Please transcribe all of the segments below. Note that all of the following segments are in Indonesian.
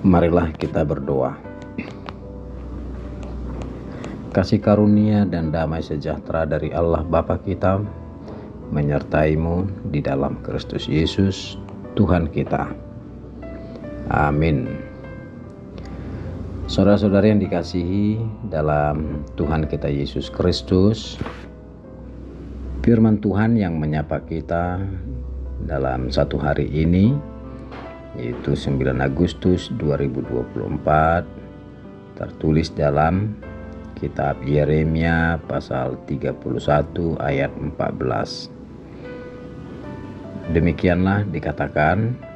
Marilah kita berdoa. Kasih karunia dan damai sejahtera dari Allah Bapa kita menyertaimu di dalam Kristus Yesus Tuhan kita. Amin. Saudara-saudari yang dikasihi dalam Tuhan kita Yesus Kristus, firman Tuhan yang menyapa kita dalam satu hari ini, yaitu 9 Agustus 2024, tertulis dalam Kitab Yeremia pasal 31 ayat 14. Demikianlah dikatakan,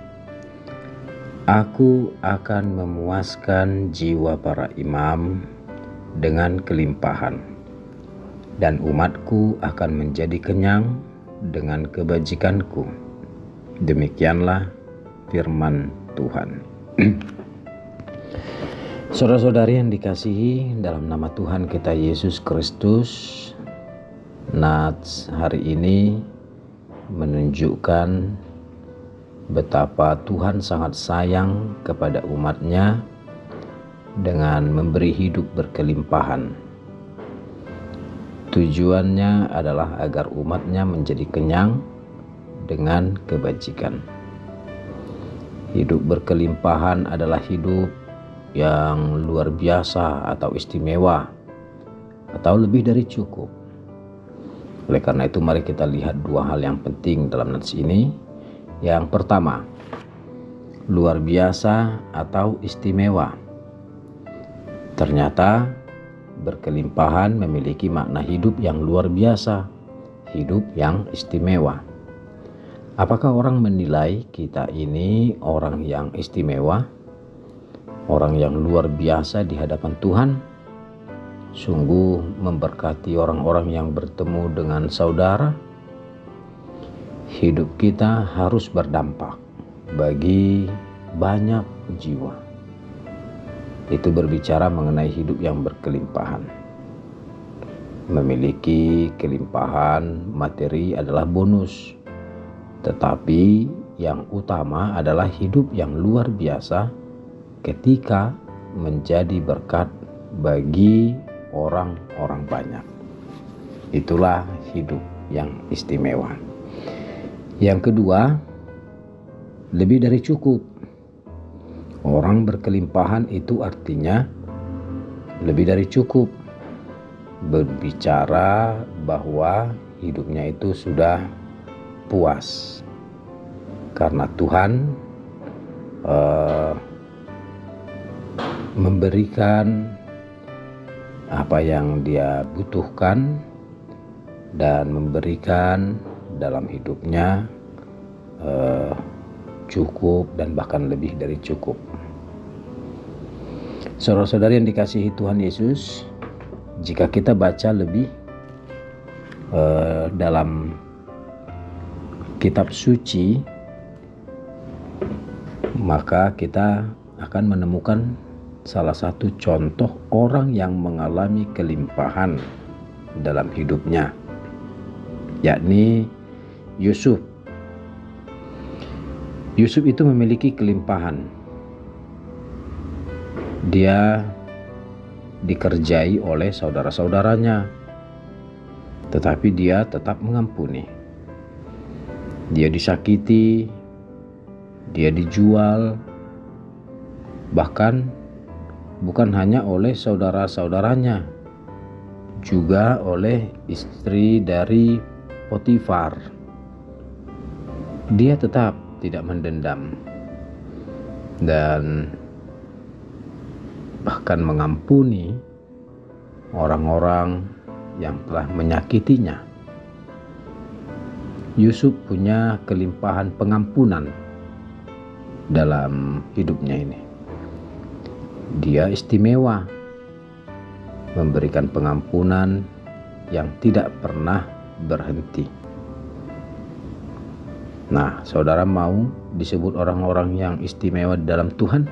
Aku akan memuaskan jiwa para imam dengan kelimpahan, dan umatku akan menjadi kenyang dengan kebajikanku. Demikianlah firman Tuhan. Saudara-saudari yang dikasihi dalam nama Tuhan kita Yesus Kristus, Nats hari ini menunjukkan betapa Tuhan sangat sayang kepada umatnya dengan memberi hidup berkelimpahan. Tujuannya adalah agar umatnya menjadi kenyang dengan kebajikan. Hidup berkelimpahan adalah hidup yang luar biasa atau istimewa atau lebih dari cukup. Oleh karena itu mari kita lihat dua hal yang penting dalam nats ini. Yang pertama, luar biasa atau istimewa. Ternyata berkelimpahan memiliki makna hidup yang luar biasa, hidup yang istimewa. Apakah orang menilai kita ini orang yang istimewa? Orang yang luar biasa di hadapan Tuhan? Sungguh memberkati orang-orang yang bertemu dengan saudara. Hidup kita harus berdampak bagi banyak jiwa. Itu berbicara mengenai hidup yang berkelimpahan. Memiliki kelimpahan materi adalah bonus, tetapi yang utama adalah hidup yang luar biasa ketika menjadi berkat bagi orang-orang banyak. Itulah hidup yang istimewa. Yang kedua, lebih dari cukup. Orang berkelimpahan itu artinya lebih dari cukup. Berbicara bahwa hidupnya itu sudah puas. Karena Tuhan memberikan apa yang dia butuhkan dan memberikan dalam hidupnya cukup dan bahkan lebih dari cukup. Saudara-saudari yang dikasihi Tuhan Yesus, jika kita baca lebih dalam kitab suci, maka kita akan menemukan salah satu contoh orang yang mengalami kelimpahan dalam hidupnya, yakni Yusuf. Yusuf itu memiliki kelimpahan. Dia dikerjai oleh saudara-saudaranya, tetapi dia tetap mengampuni. Dia disakiti, dia dijual, bahkan bukan hanya oleh saudara-saudaranya, juga oleh istri dari Potifar. Dia tetap tidak mendendam dan bahkan mengampuni orang-orang yang telah menyakitinya. Yusuf punya kelimpahan pengampunan dalam hidupnya ini. Dia istimewa, memberikan pengampunan yang tidak pernah berhenti. Nah, saudara mau disebut orang-orang yang istimewa dalam Tuhan?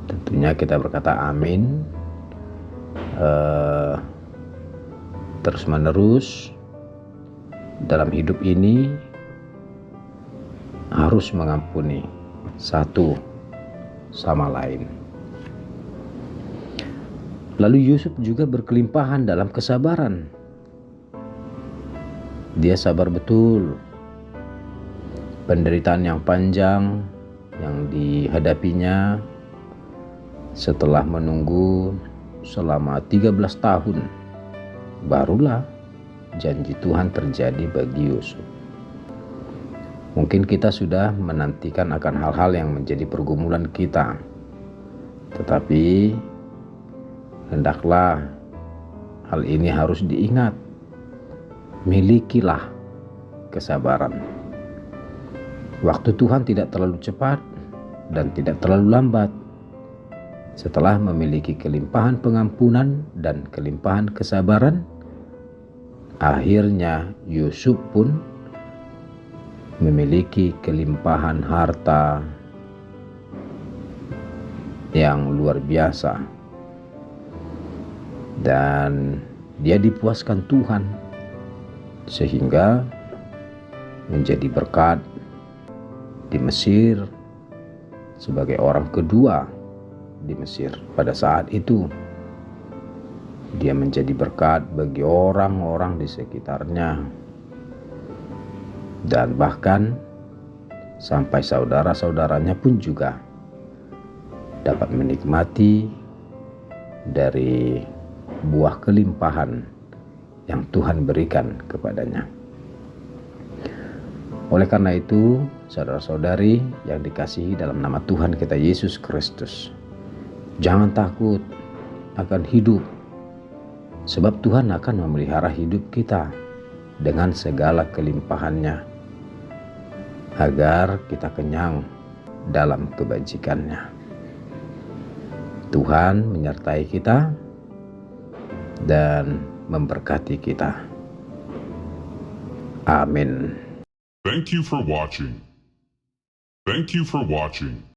Tentunya kita berkata amin. Terus menerus dalam hidup ini harus mengampuni. 1. sama lain. Lalu Yusuf juga berkelimpahan dalam kesabaran. Dia sabar betul. Penderitaan yang panjang yang dihadapinya setelah menunggu selama 13 tahun, barulah janji Tuhan terjadi bagi Yusuf. Mungkin kita sudah menantikan akan hal-hal yang menjadi pergumulan kita, tetapi hendaklah hal ini harus diingat. Milikilah kesabaran. Waktu Tuhan tidak terlalu cepat dan tidak terlalu lambat. Setelah memiliki kelimpahan pengampunan dan kelimpahan kesabaran, akhirnya Yusuf pun memiliki kelimpahan harta yang luar biasa. Dan dia dipuaskan Tuhan sehingga menjadi berkat di Mesir sebagai orang kedua di Mesir. Pada saat itu dia menjadi berkat bagi orang-orang di sekitarnya, dan bahkan sampai saudara-saudaranya pun juga dapat menikmati dari buah kelimpahan yang Tuhan berikan kepadanya. Oleh karena itu, saudara-saudari yang dikasihi dalam nama Tuhan kita Yesus Kristus, jangan takut akan hidup, sebab Tuhan akan memelihara hidup kita dengan segala kelimpahannya, agar kita kenyang dalam kebajikannya. Tuhan menyertai kita dan memberkati kita. Amin. Thank you for watching.